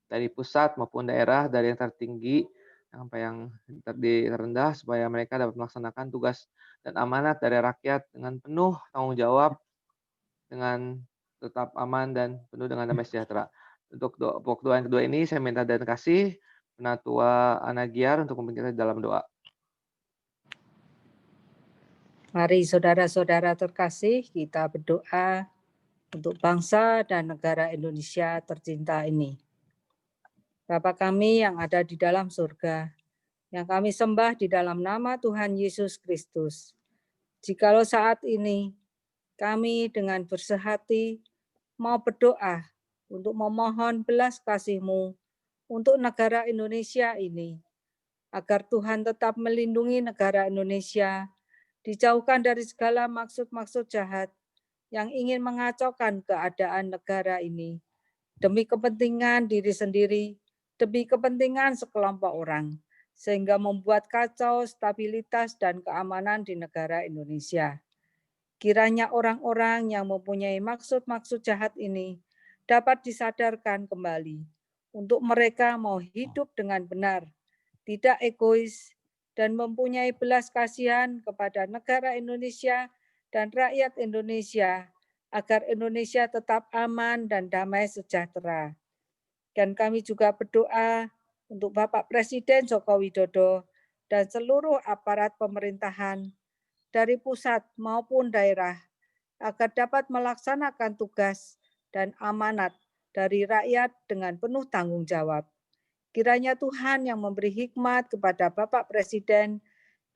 dari pusat maupun daerah, dari yang tertinggi sampai yang terendah, supaya mereka dapat melaksanakan tugas dan amanat dari rakyat dengan penuh tanggung jawab, dengan tetap aman dan penuh dengan damai sejahtera. Untuk pokok doa yang kedua ini, saya minta dan kasih Penatua Anagiar untuk memimpin kita dalam doa. Mari saudara-saudara terkasih, kita berdoa untuk bangsa dan negara Indonesia tercinta ini. Bapa kami yang ada di dalam surga, yang kami sembah di dalam nama Tuhan Yesus Kristus. Jikalau saat ini kami dengan bersehati mau berdoa untuk memohon belas kasih-Mu untuk negara Indonesia ini, agar Tuhan tetap melindungi negara Indonesia, dijauhkan dari segala maksud-maksud jahat yang ingin mengacaukan keadaan negara ini, demi kepentingan diri sendiri, demi kepentingan sekelompok orang, sehingga membuat kacau stabilitas dan keamanan di negara Indonesia. Kiranya orang-orang yang mempunyai maksud-maksud jahat ini dapat disadarkan kembali untuk mereka mau hidup dengan benar, tidak egois, dan mempunyai belas kasihan kepada negara Indonesia dan rakyat Indonesia, agar Indonesia tetap aman dan damai sejahtera. Dan kami juga berdoa untuk Bapak Presiden Joko Widodo, dan seluruh aparat pemerintahan dari pusat maupun daerah agar dapat melaksanakan tugas dan amanat dari rakyat dengan penuh tanggung jawab. Kiranya Tuhan yang memberi hikmat kepada Bapak Presiden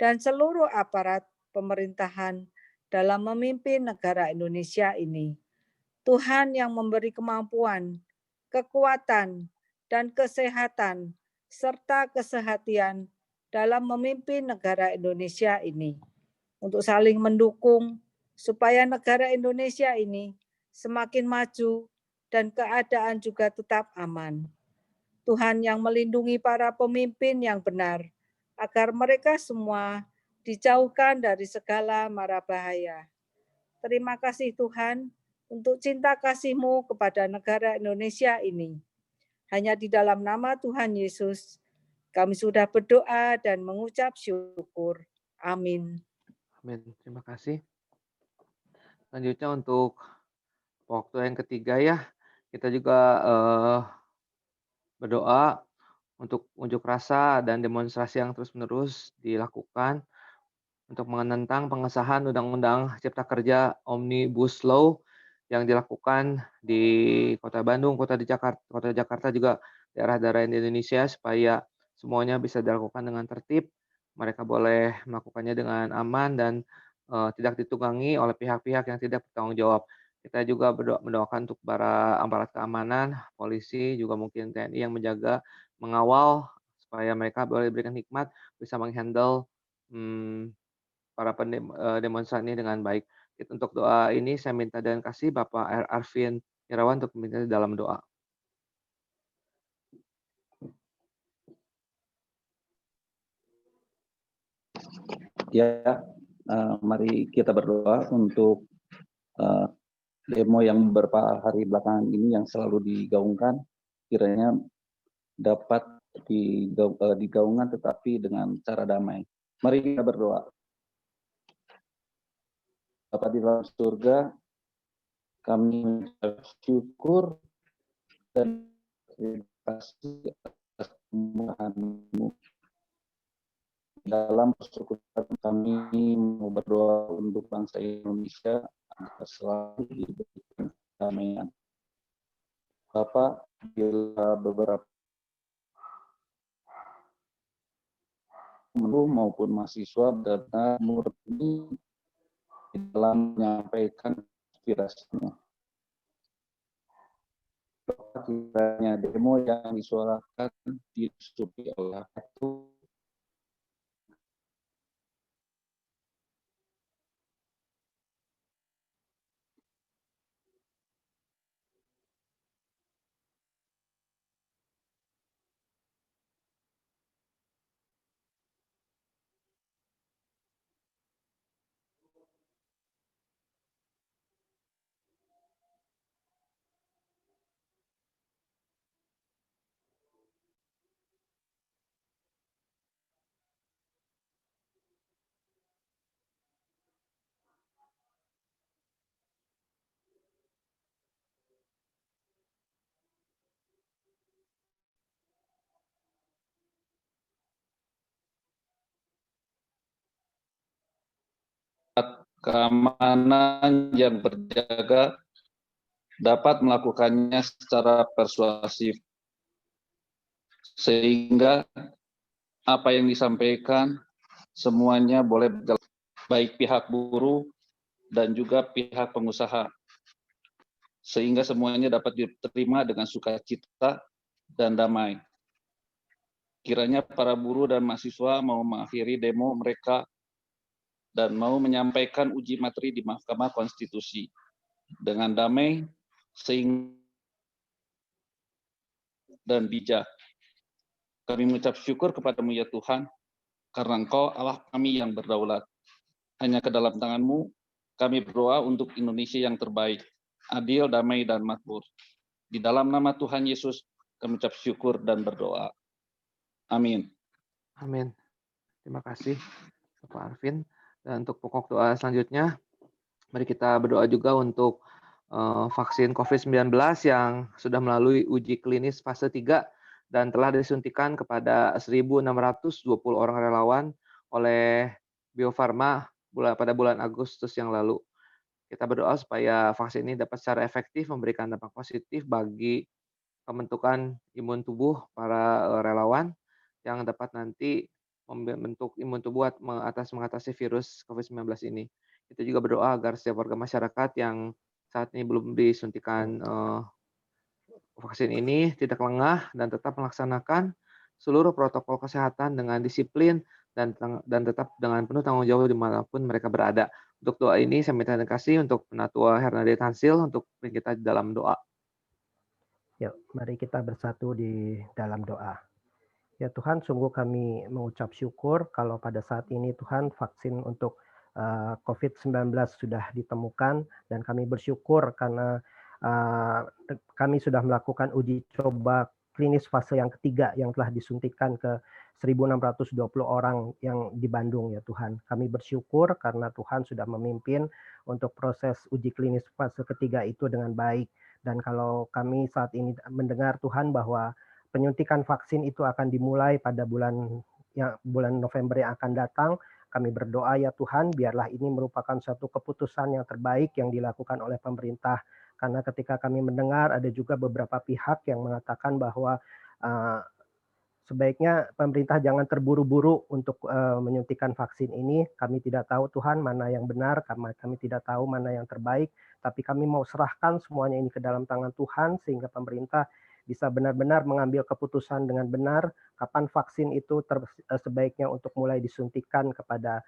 dan seluruh aparat pemerintahan dalam memimpin negara Indonesia ini. Tuhan yang memberi kemampuan, kekuatan, dan kesehatan, serta kesehatian dalam memimpin negara Indonesia ini. Untuk saling mendukung, supaya negara Indonesia ini semakin maju dan keadaan juga tetap aman. Tuhan yang melindungi para pemimpin yang benar, agar mereka semua dijauhkan dari segala mara bahaya. Terima kasih Tuhan untuk cinta kasih-Mu kepada negara Indonesia ini. Hanya di dalam nama Tuhan Yesus, kami sudah berdoa dan mengucap syukur. Amin. Amin. Terima kasih. Selanjutnya untuk waktu yang ketiga ya, kita juga berdoa untuk unjuk rasa dan demonstrasi yang terus-menerus dilakukan untuk menentang pengesahan Undang-Undang Cipta Kerja Omnibus Law yang dilakukan di Kota Bandung, Kota Jakarta juga daerah-daerah di Indonesia supaya semuanya bisa dilakukan dengan tertib. Mereka boleh melakukannya dengan aman dan tidak ditunggangi oleh pihak-pihak yang tidak bertanggung jawab. Kita juga mendoakan untuk para aparat keamanan, polisi, juga mungkin TNI yang menjaga, mengawal supaya mereka boleh diberikan hikmat, bisa menghandle para demonstran ini dengan baik. Untuk doa ini saya minta dan kasih Bapak Arvin Irawan untuk meminta dalam doa. Ya, mari kita berdoa untuk demo yang beberapa hari belakangan ini yang selalu digaungkan, kiranya dapat digaungkan tetapi dengan cara damai. Mari kita berdoa. Bapa di dalam surga, kami bersyukur dan terima kasih atas kemurahan-Mu. Dalam persekutuan kami mau berdoa untuk bangsa Indonesia agar selalu diberikan kedamaian. Bapak, bila beberapa guru maupun mahasiswa benar murni dalam menyampaikan aspirasinya. Bapak, kiranya demo yang disuarakan disuruhi oleh itu keamanan yang berjaga dapat melakukannya secara persuasif, sehingga apa yang disampaikan semuanya boleh berjalan, baik pihak buruh dan juga pihak pengusaha, sehingga semuanya dapat diterima dengan sukacita dan damai. Kiranya para buruh dan mahasiswa mau mengakhiri demo mereka dan mau menyampaikan uji materi di Mahkamah Konstitusi dengan damai, sehingga dan bijak. Kami mengucap syukur kepadamu ya Tuhan, karena Engkau Allah kami yang berdaulat. Hanya ke dalam tangan-Mu kami berdoa untuk Indonesia yang terbaik, adil, damai, dan makmur. Di dalam nama Tuhan Yesus kami mengucap syukur dan berdoa. Amin. Amin. Terima kasih Bapak Arvin. Dan untuk pokok doa selanjutnya, mari kita berdoa juga untuk vaksin COVID-19 yang sudah melalui uji klinis fase 3 dan telah disuntikan kepada 1.620 orang relawan oleh Bio Farma pada bulan Agustus yang lalu. Kita berdoa supaya vaksin ini dapat secara efektif memberikan dampak positif bagi pembentukan imun tubuh para relawan yang dapat nanti membentuk imun tubuh mengatasi virus COVID-19 ini. Kita juga berdoa agar setiap warga masyarakat yang saat ini belum disuntikan vaksin ini tidak lengah dan tetap melaksanakan seluruh protokol kesehatan dengan disiplin dan tetap dengan penuh tanggung jawab dimanapun mereka berada. Untuk doa ini saya minta kasih untuk Penatua Hernadi Tansil untuk kita dalam doa. Yuk, mari kita bersatu di dalam doa. Ya Tuhan, sungguh kami mengucap syukur kalau pada saat ini Tuhan vaksin untuk COVID-19 sudah ditemukan, dan kami bersyukur karena kami sudah melakukan uji coba klinis fase yang ketiga yang telah disuntikan ke 1.620 orang yang di Bandung ya Tuhan. Kami bersyukur karena Tuhan sudah memimpin untuk proses uji klinis fase ketiga itu dengan baik. Dan kalau kami saat ini mendengar Tuhan bahwa penyuntikan vaksin itu akan dimulai pada bulan November yang akan datang, kami berdoa ya Tuhan, biarlah ini merupakan suatu keputusan yang terbaik yang dilakukan oleh pemerintah. Karena ketika kami mendengar ada juga beberapa pihak yang mengatakan bahwa sebaiknya pemerintah jangan terburu-buru untuk menyuntikan vaksin ini. Kami tidak tahu Tuhan mana yang benar, kami tidak tahu mana yang terbaik, tapi kami mau serahkan semuanya ini ke dalam tangan Tuhan sehingga pemerintah bisa benar-benar mengambil keputusan dengan benar kapan vaksin itu sebaiknya untuk mulai disuntikan kepada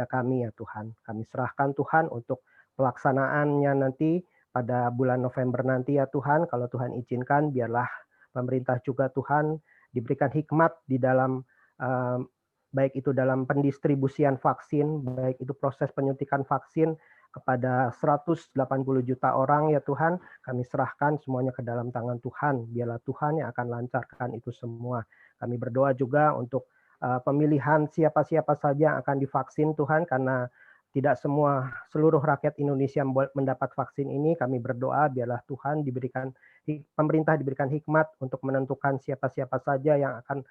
kami ya Tuhan. Kami serahkan Tuhan untuk pelaksanaannya nanti pada bulan November nanti ya Tuhan. Kalau Tuhan izinkan, biarlah pemerintah juga Tuhan diberikan hikmat di dalam baik itu dalam pendistribusian vaksin, baik itu proses penyuntikan vaksin kepada 180 juta orang ya Tuhan. Kami serahkan semuanya ke dalam tangan Tuhan. Biarlah Tuhan yang akan lancarkan itu semua. Kami berdoa juga untuk pemilihan siapa-siapa saja yang akan divaksin Tuhan, karena tidak seluruh rakyat Indonesia mendapat vaksin ini. Kami berdoa biarlah Tuhan pemerintah diberikan hikmat untuk menentukan siapa-siapa saja yang akan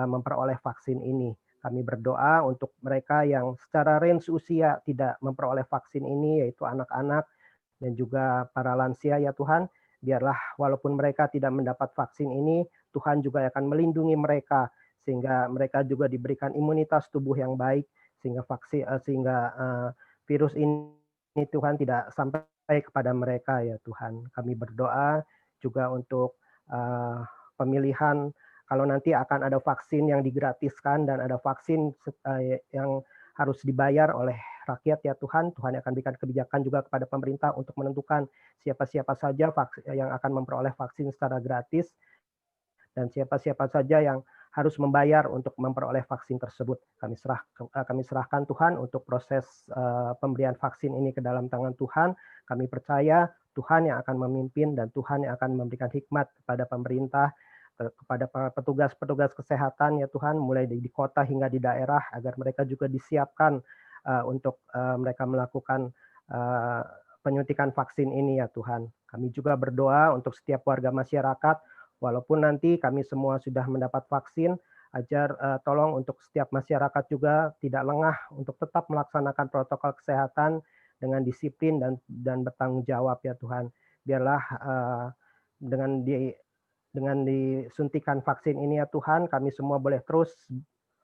memperoleh vaksin ini. Kami berdoa untuk mereka yang secara range usia tidak memperoleh vaksin ini, yaitu anak-anak dan juga para lansia ya Tuhan. Biarlah walaupun mereka tidak mendapat vaksin ini, Tuhan juga akan melindungi mereka sehingga mereka juga diberikan imunitas tubuh yang baik, sehingga virus ini Tuhan tidak sampai kepada mereka ya Tuhan. Kami berdoa juga untuk pemilihan kalau nanti akan ada vaksin yang digratiskan dan ada vaksin yang harus dibayar oleh rakyat ya Tuhan. Tuhan akan berikan kebijakan juga kepada pemerintah untuk menentukan siapa-siapa saja yang akan memperoleh vaksin secara gratis dan siapa-siapa saja yang harus membayar untuk memperoleh vaksin tersebut. Kami serahkan Tuhan untuk proses pemberian vaksin ini ke dalam tangan Tuhan. Kami percaya Tuhan yang akan memimpin dan Tuhan yang akan memberikan hikmat kepada pemerintah, kepada para petugas-petugas kesehatan ya Tuhan, mulai di kota hingga di daerah, agar mereka juga disiapkan untuk mereka melakukan penyuntikan vaksin ini ya Tuhan. Kami juga berdoa untuk setiap warga masyarakat, walaupun nanti kami semua sudah mendapat vaksin, ajar tolong untuk setiap masyarakat juga tidak lengah untuk tetap melaksanakan protokol kesehatan dengan disiplin dan bertanggung jawab ya Tuhan. Biarlah dengan disuntikan vaksin ini ya Tuhan, kami semua boleh terus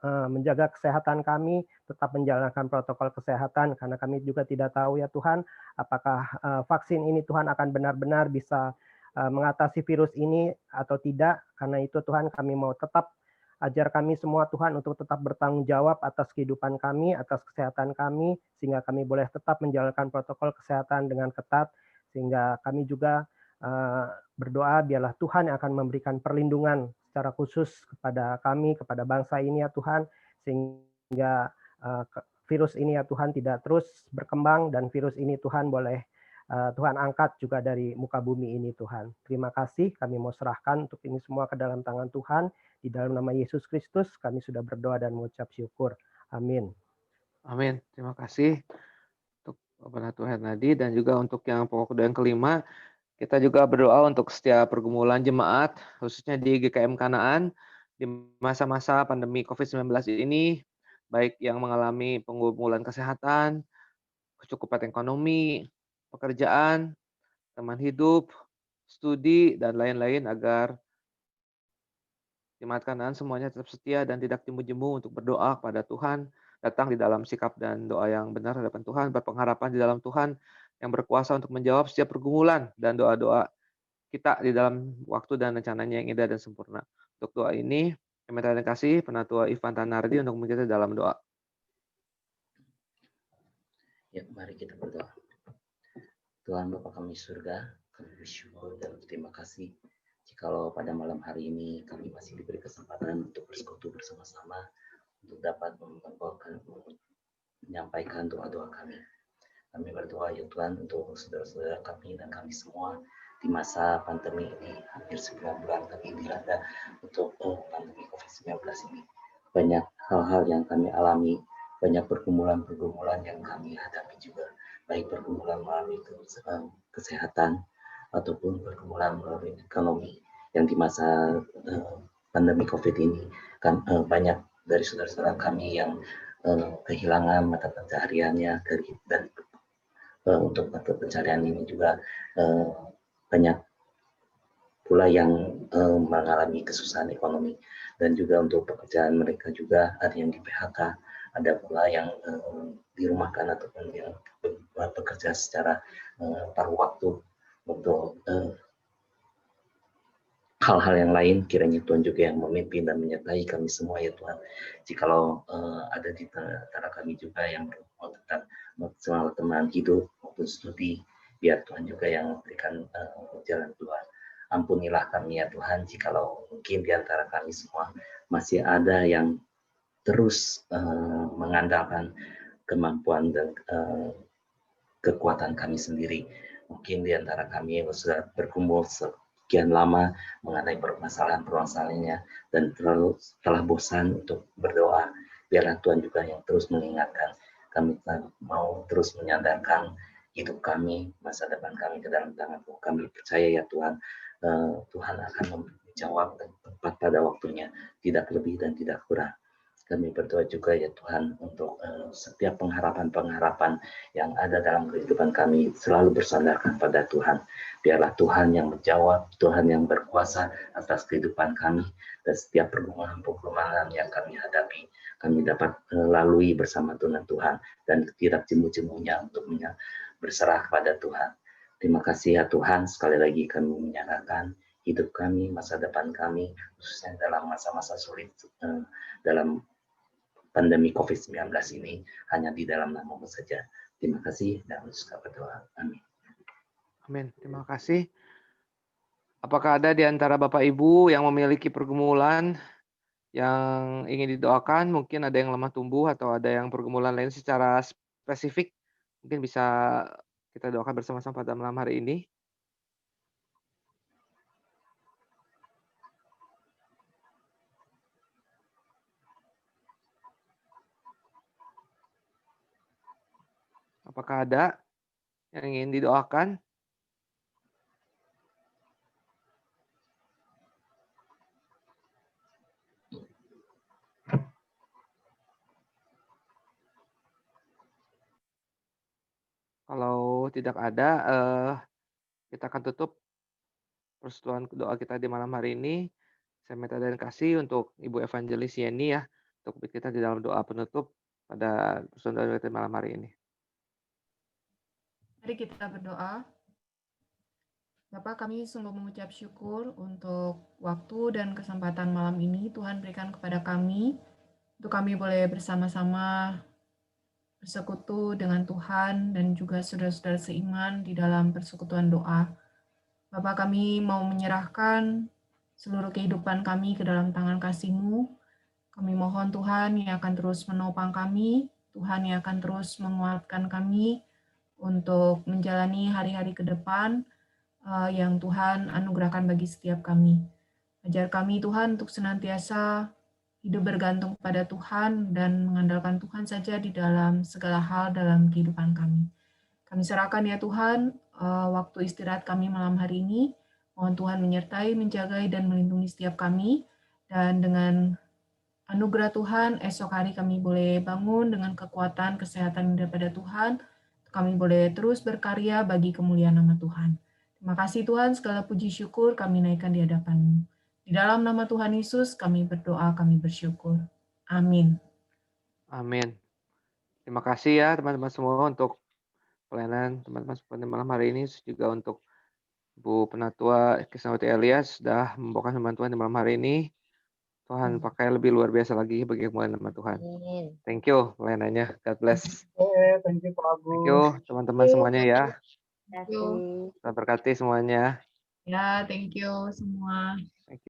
menjaga kesehatan kami, tetap menjalankan protokol kesehatan, karena kami juga tidak tahu ya Tuhan, apakah vaksin ini Tuhan akan benar-benar bisa mengatasi virus ini atau tidak. Karena itu Tuhan, kami mau tetap ajar kami semua Tuhan untuk tetap bertanggung jawab atas kehidupan kami, atas kesehatan kami, sehingga kami boleh tetap menjalankan protokol kesehatan dengan ketat, sehingga kami juga berdoa biarlah Tuhan yang akan memberikan perlindungan secara khusus kepada kami, kepada bangsa ini ya Tuhan, sehingga virus ini ya Tuhan tidak terus berkembang, dan virus ini Tuhan boleh Tuhan angkat juga dari muka bumi ini Tuhan. Terima kasih, kami mau serahkan untuk ini semua ke dalam tangan Tuhan. Di dalam nama Yesus Kristus kami sudah berdoa dan mengucap syukur. Amin. Amin. Terima kasih untuk Bapak Hernadi, dan juga untuk yang pokok doa yang kelima, Kita juga berdoa untuk setiap pergumulan jemaat, khususnya di GKM Kanaan, di masa-masa pandemi COVID-19 ini, baik yang mengalami pergumulan kesehatan, kecukupan ekonomi, pekerjaan, teman hidup, studi, dan lain-lain agar jemaat Kanaan semuanya tetap setia dan tidak jemu-jemu untuk berdoa kepada Tuhan, datang di dalam sikap dan doa yang benar hadapan Tuhan, berpengharapan di dalam Tuhan yang berkuasa untuk menjawab setiap pergumulan dan doa-doa kita di dalam waktu dan rencananya yang indah dan sempurna. Untuk doa ini, kami terima kasih Penatua Ivan Tanardi untuk memimpin dalam doa. Ya, mari kita berdoa. Tuhan Bapa kami surga, kami bersyukur dan berterima kasih jikalau pada malam hari ini kami masih diberi kesempatan untuk bersekutu bersama-sama untuk dapat menyampaikan doa-doa kami. Kami berdoa ya Tuhan untuk saudara-saudara kami dan kami semua di masa pandemi ini, hampir 9 bulan kami dilanda untuk pandemi COVID-19 ini. Banyak hal-hal yang kami alami, banyak pergumulan-pergumulan yang kami hadapi juga, baik pergumulan melalui kesehatan ataupun pergumulan melalui ekonomi yang di masa pandemi COVID ini kan banyak dari saudara-saudara kami yang kehilangan mata pencahariannya dan untuk mata pencaharian ini juga banyak pula yang mengalami kesusahan ekonomi dan juga untuk pekerjaan mereka juga ada yang di PHK, ada pula yang dirumahkan ataupun yang bekerja secara paruh waktu untuk hal-hal yang lain. Kiranya Tuhan juga yang memimpin dan menyertai kami semua ya Tuhan. Jikalau ada di antara kami juga yang tentang masalah teman hidup maupun studi, biar Tuhan juga yang memberikan jalan keluar. Ampunilah kami ya Tuhan jikalau mungkin di antara kami semua masih ada yang terus mengandalkan kemampuan dan kekuatan kami sendiri. Mungkin di antara kami yang sudah berkumpul sekian lama mengenai permasalahan-permasalahannya dan telah bosan untuk berdoa. Biarlah Tuhan juga yang terus mengingatkan. Kami mau terus menyadarkan hidup kami, masa depan kami ke dalam tangan-Mu. Kami percaya ya Tuhan, Tuhan akan menjawab tepat pada waktunya, tidak lebih dan tidak kurang. Kami berdoa juga ya Tuhan untuk setiap pengharapan-pengharapan yang ada dalam kehidupan kami selalu bersandarkan pada Tuhan. Biarlah Tuhan yang menjawab, Tuhan yang berkuasa atas kehidupan kami dan setiap pergumulan-pergumulan yang kami hadapi, kami dapat lalui bersama dengan Tuhan dan tidak jemu-jemunya untuk berserah kepada Tuhan. Terima kasih ya Tuhan, sekali lagi kami menyerahkan hidup kami, masa depan kami, khususnya dalam masa-masa sulit dalam pandemi COVID-19 ini, hanya di dalam nama-Mu saja. Terima kasih dan suka berdoa. Amin. Amin. Terima kasih. Apakah ada di antara Bapak Ibu yang memiliki pergumulan yang ingin didoakan? Mungkin ada yang lemah tumbuh atau ada yang pergumulan lain secara spesifik. Mungkin bisa kita doakan bersama-sama pada malam hari ini. Apakah ada yang ingin didoakan? Kalau tidak ada, kita akan tutup persetujuan doa kita di malam hari ini. Saya minta dan kasih untuk Ibu Evangelis Yeni ya, untuk kita di dalam doa penutup pada persetujuan doa kita malam hari ini. Mari kita berdoa. Bapak, kami sungguh mengucap syukur untuk waktu dan kesempatan malam ini Tuhan berikan kepada kami, untuk kami boleh bersama-sama bersekutu dengan Tuhan dan juga saudara-saudara seiman di dalam persekutuan doa. Bapak, kami mau menyerahkan seluruh kehidupan kami ke dalam tangan kasih-Mu. Kami mohon Tuhan yang akan terus menopang kami, Tuhan yang akan terus menguatkan kami untuk menjalani hari-hari ke depan yang Tuhan anugerahkan bagi setiap kami. Ajar kami Tuhan untuk senantiasa hidup bergantung pada Tuhan dan mengandalkan Tuhan saja di dalam segala hal dalam kehidupan kami. Kami serahkan ya Tuhan waktu istirahat kami malam hari ini. Mohon Tuhan menyertai, menjaga, dan melindungi setiap kami. Dan dengan anugerah Tuhan, esok hari kami boleh bangun dengan kekuatan, kesehatan daripada Tuhan. Kami boleh terus berkarya bagi kemuliaan nama Tuhan. Terima kasih Tuhan, segala puji syukur kami naikkan di hadapan-Mu. Di dalam nama Tuhan Yesus kami berdoa, kami bersyukur. Amin. Amin. Terima kasih ya teman-teman semua untuk pelayanan teman-teman pada malam hari ini, juga untuk Bu Penatua Krisnawati Elias sudah membawakan firman Tuhan di malam hari ini. Tuhan pakai lebih luar biasa lagi bagi kemuliaan nama Tuhan. Amin. Thank you pelayanannya. God bless. Thank you Pak Agus. Thank you teman-teman semuanya ya. Thank you. Tuhan berkati semuanya. Ya, thank you semua.